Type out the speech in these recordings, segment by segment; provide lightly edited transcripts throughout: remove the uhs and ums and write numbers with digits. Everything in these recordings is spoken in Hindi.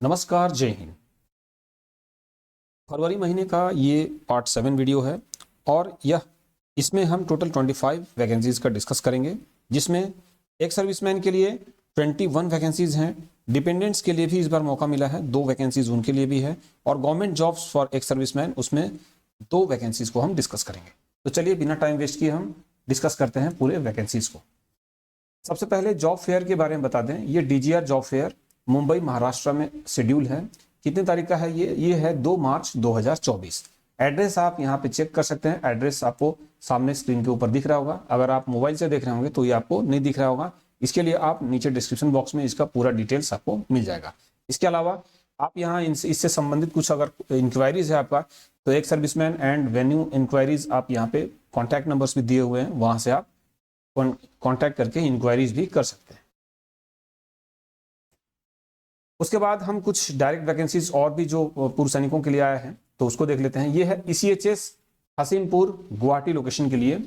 नमस्कार, जय हिंद। फरवरी महीने का ये पार्ट 7 वीडियो है और इसमें हम टोटल 25 वैकेंसीज़ का डिस्कस करेंगे, जिसमें एक सर्विसमैन के लिए 21 वैकेंसीज़ हैं, डिपेंडेंट्स के लिए भी इस बार मौका मिला है, 2 वैकेंसीज़ उनके लिए भी है, और गवर्नमेंट जॉब्स फॉर एक सर्विसमैन उसमें 2 वैकेंसीज़ को हम डिस्कस करेंगे। तो चलिए बिना टाइम वेस्ट किए हम डिस्कस करते हैं पूरे वैकेंसीज़ को। सबसे पहले जॉब फेयर के बारे में बता दें। ये DGR job fair Mumbai Maharashtra में शेड्यूल है। कितनी तारीख का है ये है 2 मार्च 2024। एड्रेस आप यहाँ पे चेक कर सकते हैं। एड्रेस आपको सामने स्क्रीन के ऊपर दिख रहा होगा। अगर आप मोबाइल से देख रहे होंगे तो ये आपको नहीं दिख रहा होगा। इसके लिए आप नीचे डिस्क्रिप्शन बॉक्स में इसका पूरा डिटेल्स आपको मिल जाएगा। इसके अलावा आप यहाँ इससे संबंधित कुछ अगर इंक्वायरीज है आपका, तो एक सर्विसमैन एंड वेन्यू इंक्वायरीज आप यहाँ पे कॉन्टैक्ट नंबर्स भी दिए हुए हैं, वहां से आप कॉन्टैक्ट करके इंक्वायरीज भी कर सकते हैं। उसके बाद हम कुछ डायरेक्ट वैकेंसीज और भी जो पूर्व सैनिकों के लिए आया है तो उसको देख लेते हैं। ये है ECHS हसीमपुर गुवाहाटी लोकेशन के लिए,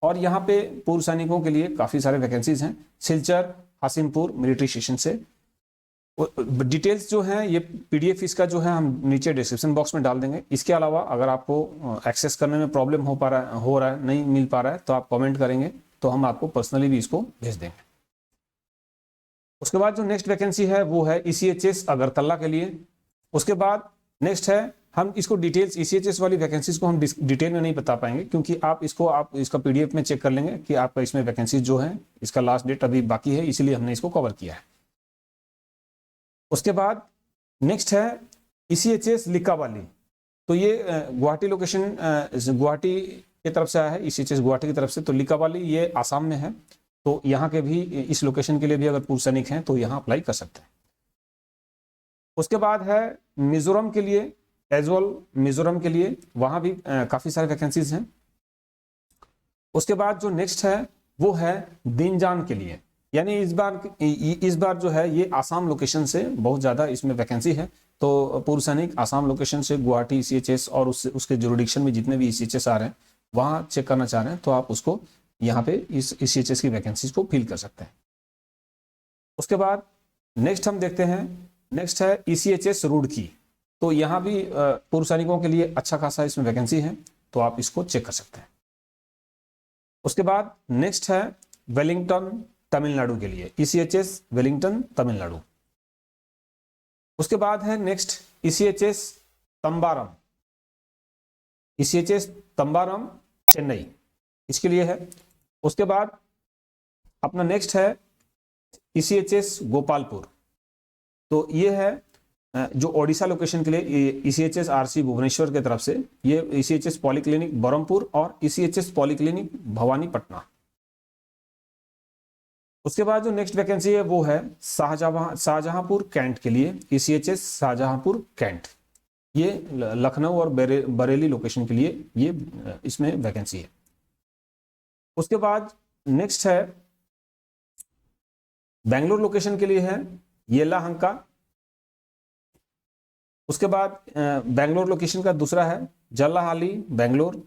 और यहाँ पे पूर्व सैनिकों के लिए काफी सारे वैकेंसीज हैं सिलचर हसीमपुर मिलिट्री स्टेशन से। डिटेल्स जो हैं ये PDF इसका जो है हम नीचे डिस्क्रिप्शन बॉक्स में डाल देंगे। इसके अलावा अगर आपको एक्सेस करने में प्रॉब्लम हो रहा है नहीं मिल पा रहा है तो आप कमेंट करेंगे तो हम आपको पर्सनली भी इसको भेज देंगे। उसके बाद जो नेक्स्ट वैकेंसी है वो है ECHS अगरतला के लिए। उसके बाद नेक्स्ट है, हम इसको डिटेल्स ECHS वाली वैकेंसीज को हम डिटेल में नहीं बता पाएंगे, क्योंकि आप इसका PDF में चेक कर लेंगे कि आपका इसमें वैकेंसीज जो है इसका लास्ट डेट अभी बाकी है, इसीलिए हमने इसको कवर किया है। उसके बाद नेक्स्ट है ECHS लिकावाली। तो ये गुवाहाटी लोकेशन गुवाहाटी की तरफ से आया है, ECHS गुवाहाटी की तरफ से। तो लिकावाली ये आसाम में है, तो यहाँ के भी इस लोकेशन के लिए भी अगर पूर्व सैनिक हैं तो यहाँ अप्लाई कर सकते हैं। उसके बाद है मिजोरम के लिए, एजवल मिजोरम के लिए, वहां भी काफी सारे वैकेंसीज हैं। उसके बाद जो नेक्स्ट है वो है दिनजान के लिए, यानी इस बार जो है ये आसाम लोकेशन से बहुत ज्यादा इसमें वैकेंसी है। तो पूर्व सैनिक आसाम लोकेशन से गुवाहाटी ECHS और उसके जुरिडिक्शन में जितने भी ECHS आ रहे हैं वहां चेक करना चाह रहे हैं तो आप उसको यहाँ पे इस ECHS की वैकेंसीज को फिल कर सकते हैं। उसके बाद नेक्स्ट हम देखते हैं, नेक्स्ट है ECHS रुड़की। तो यहाँ भी पूर्व सैनिकों के लिए अच्छा खासा इसमें वैकेंसी है, तो आप इसको चेक कर सकते हैं। उसके बाद नेक्स्ट है वेलिंगटन तमिलनाडु के लिए, ECHS वेलिंगटन तमिलनाडु। उसके बाद है next ECHS Tambaram, ECHS Tambaram Chennai, इसके लिए है। उसके बाद अपना नेक्स्ट है ECHS गोपालपुर। तो ये है जो ओडिशा लोकेशन के लिए ECHS RC भुवनेश्वर की तरफ से, ये ECHS पॉलीक्लिनिक बरमपुर और ECHS पॉलीक्लिनिक भवानी पटना। उसके बाद जो नेक्स्ट वैकेंसी है वो है शाहजहांपुर कैंट के लिए, ECHS शाहजहांपुर कैंट। ये लखनऊ और बरेली लोकेशन के लिए ये इसमें वैकेंसी है। उसके बाद नेक्स्ट है बेंगलोर लोकेशन के लिए है येलाहंका। उसके बाद बेंगलोर लोकेशन का दूसरा है जल्लाहाली बेंगलोर।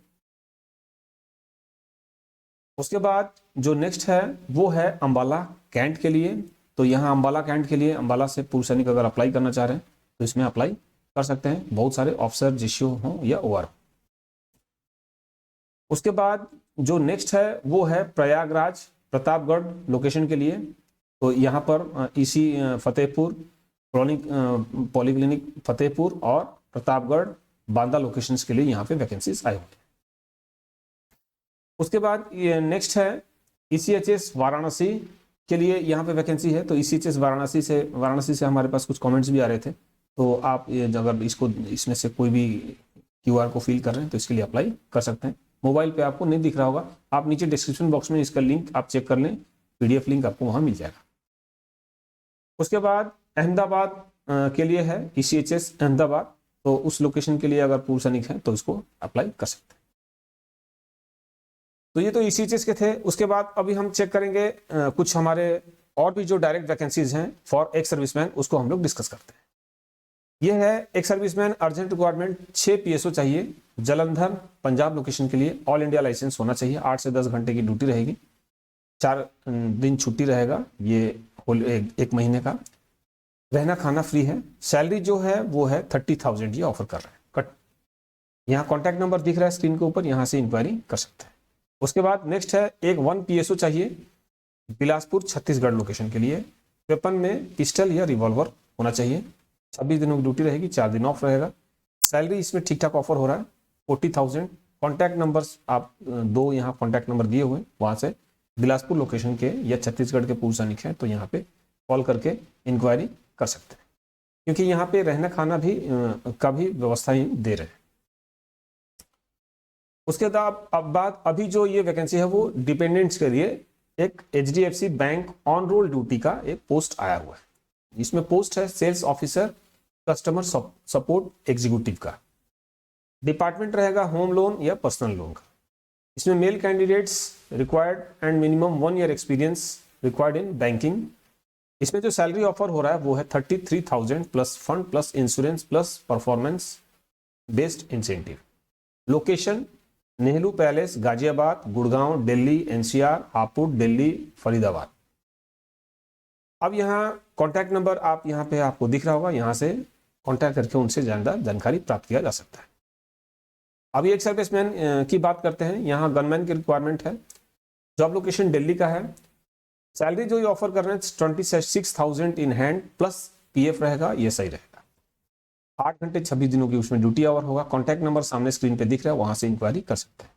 उसके बाद जो नेक्स्ट है वो है अंबाला कैंट के लिए। तो यहाँ अंबाला कैंट के लिए, अंबाला से पूर्व सैनिक अगर अप्लाई करना चाह रहे हैं तो इसमें अप्लाई कर सकते हैं, बहुत सारे ऑफिसर जिशियो हो या OR। उसके बाद जो नेक्स्ट है वो है प्रयागराज प्रतापगढ़ लोकेशन के लिए। तो यहाँ पर इसी फतेहपुर पॉलीक्लिनिक फतेहपुर और प्रतापगढ़ बांदा लोकेशंस के लिए यहाँ पे वैकेंसीज आए हुए हैं। उसके बाद नेक्स्ट है ECHS वाराणसी के लिए, यहाँ पे वैकेंसी है। तो ECHS वाराणसी से हमारे पास कुछ कमेंट्स भी आ रहे थे, तो आप अगर इसमें से कोई भी QR को फिल कर रहे हैं तो इसके लिए अप्लाई कर सकते हैं। मोबाइल पे आपको नहीं दिख रहा होगा, आप नीचे डिस्क्रिप्शन बॉक्स में इसका लिंक आप चेक कर लें, PDF लिंक आपको वहां मिल जाएगा। उसके बाद अहमदाबाद के लिए है ECHS अहमदाबाद। तो उस लोकेशन के लिए अगर पूर्व सैनिक है तो इसको अप्लाई कर सकते हैं। तो ये तो ECHS के थे। उसके बाद अभी हम चेक करेंगे कुछ हमारे और भी जो डायरेक्ट वैकेंसीज हैं फॉर एक सर्विसमैन, उसको हम लोग डिस्कस करते हैं। ये है एक सर्विसमैन अर्जेंट रिक्वायरमेंट, 6 PSO चाहिए, जलंधर पंजाब लोकेशन के लिए। ऑल इंडिया लाइसेंस होना चाहिए, 8 से 10 घंटे की ड्यूटी रहेगी, 4 दिन छुट्टी रहेगा, ये एक महीने का। रहना खाना फ्री है। सैलरी जो है वो है 30,000 ये ऑफर कर रहा है। कट यहाँ कॉन्टैक्ट नंबर दिख रहा है स्क्रीन के ऊपर, यहाँ से इंक्वायरी कर सकते हैं। उसके बाद नेक्स्ट है एक 1 PSO चाहिए बिलासपुर छत्तीसगढ़ लोकेशन के लिए। वेपन में पिस्टल या रिवॉल्वर होना चाहिए। 26 दिनों की ड्यूटी रहेगी, 4 दिन ऑफ रहेगा। सैलरी इसमें ठीक ठाक ऑफर हो रहा है 40,000। कॉन्टैक्ट नंबर्स आप 2 यहाँ कॉन्टैक्ट नंबर दिए हुए, वहाँ से बिलासपुर लोकेशन के या छत्तीसगढ़ के पूर्व सैनिक हैं तो यहाँ पे कॉल करके इंक्वायरी कर सकते हैं, क्योंकि यहाँ पे रहना खाना भी का भी व्यवस्था ही दे रहे हैं। उसके बाद अभी जो ये वैकेंसी है वो डिपेंडेंट्स के लिए एक HDFC bank on roll duty का एक पोस्ट आया हुआ है। इसमें पोस्ट है sales officer customer support executive का। डिपार्टमेंट रहेगा होम लोन या पर्सनल लोन का। इसमें male candidates required and minimum 1 year experience required in banking. इसमें जो सैलरी ऑफर हो रहा है वो है 33,000 plus fund plus insurance plus performance based incentive. Location Nehru palace Ghaziabad, Gurgaon Delhi, NCR, Hapur Delhi, Faridabad. अब यहाँ कॉन्टैक्ट नंबर आप यहाँ पे आपको दिख रहा होगा, यहाँ से कॉन्टैक्ट करके उनसे ज़्यादा जानकारी प्राप्त किया जा सकता है। अभी एक सर्विसमैन की बात करते हैं। यहाँ गनमैन की रिक्वायरमेंट है। जॉब लोकेशन दिल्ली का है। सैलरी जो ये ऑफर कर रहे हैं 26,000 इन हैंड प्लस PF रहेगा, ये सही रहेगा। 8 घंटे 26 दिनों की उसमें ड्यूटी आवर होगा। कॉन्टैक्ट नंबर सामने स्क्रीन पे दिख रहा है, वहां से इंक्वायरी कर सकते हैं।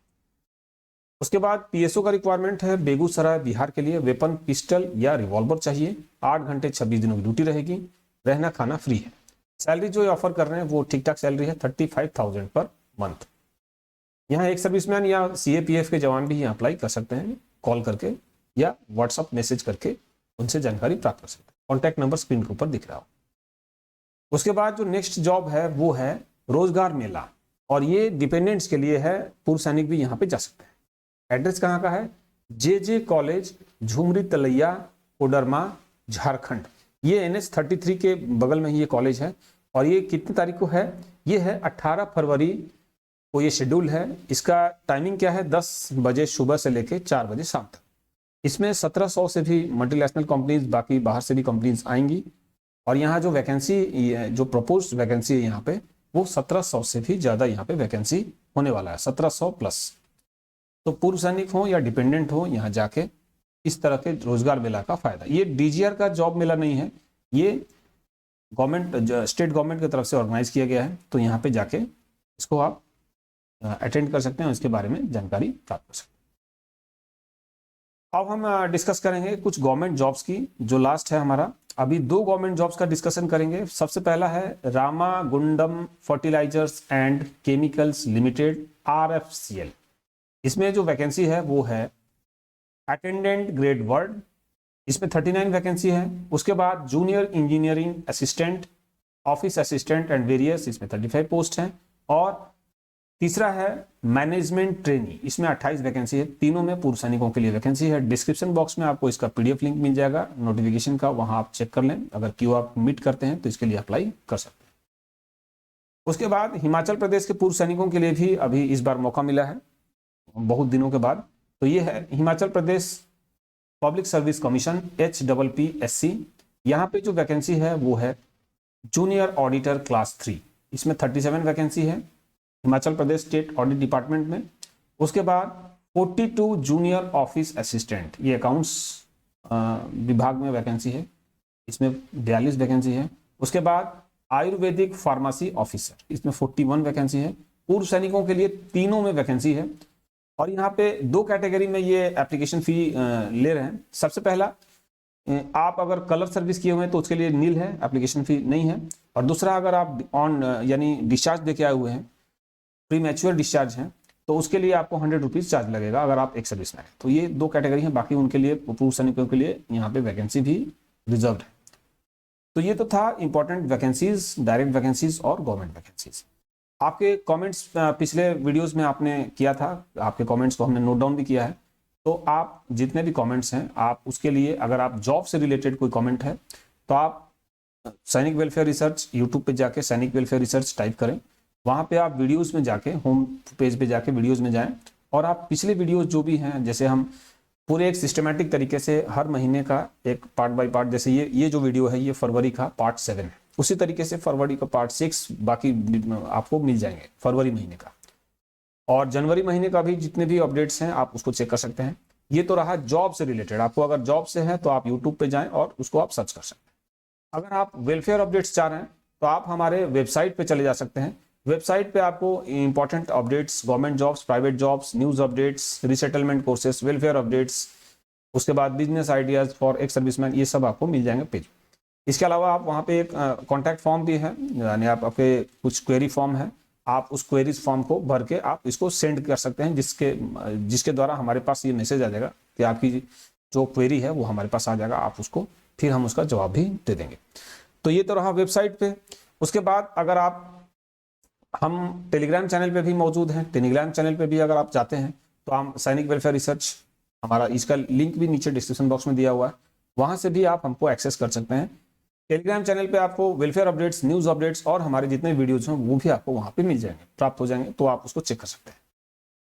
उसके बाद PSO का रिक्वायरमेंट है बेगूसराय बिहार के लिए। वेपन पिस्टल या रिवॉल्वर चाहिए। 8 घंटे 26 दिनों की ड्यूटी रहेगी। रहना खाना फ्री है। सैलरी जो ऑफर कर रहे हैं वो ठीक ठाक सैलरी है 35,000 पर मंथ। यहाँ एक सर्विसमैन या CAPF के जवान भी यहाँ अप्लाई कर सकते हैं, कॉल करके या व्हाट्सअप मैसेज करके उनसे जानकारी प्राप्त कर सकते हैं। कॉन्टैक्ट नंबर स्क्रीन के ऊपर दिख रहा हो। उसके बाद जो नेक्स्ट जॉब है वो है रोजगार मेला, और ये डिपेंडेंट्स के लिए है। पूर्व सैनिक भी यहाँ पे जा सकते हैं। एड्रेस कहाँ का है? JJ कॉलेज झुमरी तलैया कोडरमा झारखंड। ये NH 33 के बगल में ही ये कॉलेज है। और ये कितनी तारीख को है? ये है 18 फरवरी को ये शेड्यूल है। इसका टाइमिंग क्या है? 10 बजे सुबह से लेके 4 बजे शाम तक। इसमें 1700 से भी मल्टीनेशनल कंपनीज, बाकी बाहर से भी कंपनीज आएंगी। और यहाँ जो वैकेंसी, जो प्रपोज वैकेंसी है यहाँ पे, वो 1700 से भी ज़्यादा यहाँ पे वैकेंसी होने वाला है, 1700 प्लस। तो पूर्व सैनिक हो या डिपेंडेंट हो, यहाँ जाके इस तरह के रोजगार मेला का फायदा। ये DGR का जॉब मेला नहीं है, ये गवर्नमेंट, स्टेट गवर्नमेंट की तरफ से ऑर्गेनाइज किया गया है। तो यहाँ पे जाके इसको आप अटेंड कर सकते हैं, इसके बारे में जानकारी प्राप्त कर सकते हैं। अब हम डिस्कस करेंगे कुछ गवर्नमेंट जॉब्स की, जो लास्ट है हमारा। अभी 2 गवर्नमेंट जॉब्स का डिस्कशन करेंगे। सबसे पहला है Ramagundam fertilizers and chemicals limited RFCL। इसमें जो वैकेंसी है वो है अटेंडेंट ग्रेड 1, इसमें 39 वैकेंसी है। उसके बाद junior engineering assistant, office assistant and various, इसमें 35 पोस्ट हैं। और तीसरा है मैनेजमेंट ट्रेनी, इसमें 28 वैकेंसी है। तीनों में पूर्व सैनिकों के लिए वैकेंसी है। डिस्क्रिप्शन बॉक्स में आपको इसका PDF लिंक मिल जाएगा नोटिफिकेशन का, वहां आप चेक कर लें। अगर क्यों आप मीट करते हैं तो इसके लिए अप्लाई कर सकते हैं। उसके बाद हिमाचल प्रदेश के पूर्व सैनिकों के लिए भी अभी इस बार मौका मिला है, बहुत दिनों के बाद। तो ये है Himachal Pradesh public service commission HPPSC। यहाँ पे जो वैकेंसी है वो है जूनियर ऑडिटर क्लास 3, इसमें 37 वैकेंसी है Himachal Pradesh state audit department में। उसके बाद 42 जूनियर ऑफिस असिस्टेंट, ये अकाउंट्स विभाग में वैकेंसी है, इसमें 42 वैकेंसी है। उसके बाद आयुर्वेदिक फार्मेसी ऑफिसर, इसमें 41 वैकेंसी है। पूर्व सैनिकों के लिए तीनों में वैकेंसी है। और यहाँ पे 2 कैटेगरी में ये एप्लीकेशन फी ले रहे हैं। सबसे पहला, आप अगर कलर सर्विस किए हुए हैं तो उसके लिए नील है, एप्लीकेशन फी नहीं है। और दूसरा, अगर आप ऑन यानी डिस्चार्ज देके आए हुए हैं, प्री मैच्योर डिस्चार्ज हैं, तो उसके लिए आपको 100 रुपीज़ चार्ज लगेगा अगर आप एक सर्विस में हैं। तो ये 2 कैटेगरी हैं। बाकी उनके लिए, पूर्व सैनिकों के लिए यहाँ पे वैकेंसी भी रिजर्व्ड है। तो ये तो था इंपॉर्टेंट वैकेंसीज, डायरेक्ट वैकेंसीज और गवर्नमेंट वैकेंसीज। आपके कमेंट्स पिछले वीडियोस में आपने किया था, आपके कमेंट्स को हमने नोट डाउन भी किया है। तो आप जितने भी कमेंट्स हैं, आप उसके लिए, अगर आप जॉब से रिलेटेड कोई कमेंट है तो आप सैनिक वेलफेयर रिसर्च यूट्यूब पे जाके सैनिक वेलफेयर रिसर्च टाइप करें। वहाँ पे आप वीडियोस में जाके, होम पेज पे जाके वीडियोस में जाएं, और आप पिछले वीडियोस जो भी हैं, जैसे हम पूरे एक सिस्टमेटिक तरीके से हर महीने का एक पार्ट बाय पार्ट, जैसे ये जो वीडियो है ये फरवरी का पार्ट 7 है, उसी तरीके से फरवरी का पार्ट 6 बाकी आपको मिल जाएंगे फरवरी महीने का। और जनवरी महीने का भी जितने भी अपडेट्स हैं आप उसको चेक कर सकते हैं। ये तो रहा जॉब से रिलेटेड, आपको अगर जॉब से है तो आप यूट्यूब पे जाएं और उसको आप सर्च कर सकते हैं। अगर आप वेलफेयर अपडेट्स चाह रहे हैं तो आप हमारे वेबसाइट पे चले जा सकते हैं। वेबसाइट पे आपको important updates, government jobs, private jobs, news updates, resettlement courses, welfare updates, उसके बाद business ideas for ex serviceman, ये सब आपको मिल जाएंगे पेज। इसके अलावा आप वहाँ पे एक कॉन्टैक्ट फॉर्म भी है, यानी आपके कुछ क्वेरी फॉर्म है, आप उस क्वेरीज फॉर्म को भर के आप इसको सेंड कर सकते हैं, जिसके द्वारा हमारे पास ये मैसेज आ जाएगा कि आपकी जो क्वेरी है वो हमारे पास आ जाएगा, आप उसको फिर हम उसका जवाब भी दे देंगे। तो ये तो रहा वेबसाइट पे। उसके बाद अगर हम टेलीग्राम चैनल पे भी मौजूद हैं। टेलीग्राम चैनल पे भी अगर आप जाते हैं तो हम सैनिक वेलफेयर रिसर्च, हमारा इसका लिंक भी नीचे डिस्क्रिप्शन बॉक्स में दिया हुआ है, वहां से भी आप हमको एक्सेस कर सकते हैं। टेलीग्राम चैनल पे आपको वेलफेयर अपडेट्स, न्यूज अपडेट्स और हमारे जितने वीडियोज हैं वो भी आपको वहां पे मिल जाएंगे, प्राप्त हो जाएंगे, तो आप उसको चेक कर सकते हैं।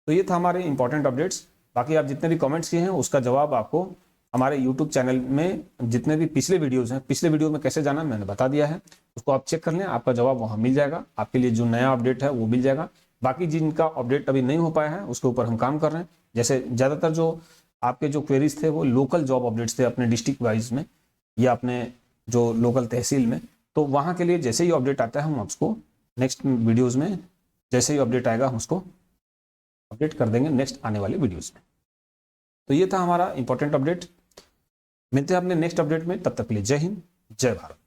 तो ये था हमारे इंपॉर्टेंट अपडेट्स। बाकी आप जितने भी कमेंट्स किए हैं उसका जवाब आपको हमारे यूट्यूब चैनल में जितने भी पिछले वीडियोज हैं, पिछले वीडियो में कैसे जाना मैंने बता दिया है, उसको आप चेक कर लें, आपका जवाब वहाँ मिल जाएगा। आपके लिए जो नया अपडेट है वो मिल जाएगा। बाकी जिनका अपडेट अभी नहीं हो पाया है उसके ऊपर हम काम कर रहे हैं। जैसे ज़्यादातर जो आपके जो क्वेरीज थे वो लोकल जॉब अपडेट्स थे अपने डिस्ट्रिक्ट वाइज में या अपने जो लोकल तहसील में, तो वहाँ के लिए जैसे ही अपडेट आता है हम उसको नेक्स्ट वीडियोज़ में, जैसे ही अपडेट आएगा हम उसको अपडेट कर देंगे नेक्स्ट आने वाले वीडियोज़ में। तो ये था हमारा इंपॉर्टेंट अपडेट। मिलते हैं अपने नेक्स्ट अपडेट में, तब तक के लिए जय हिंद, जय भारत।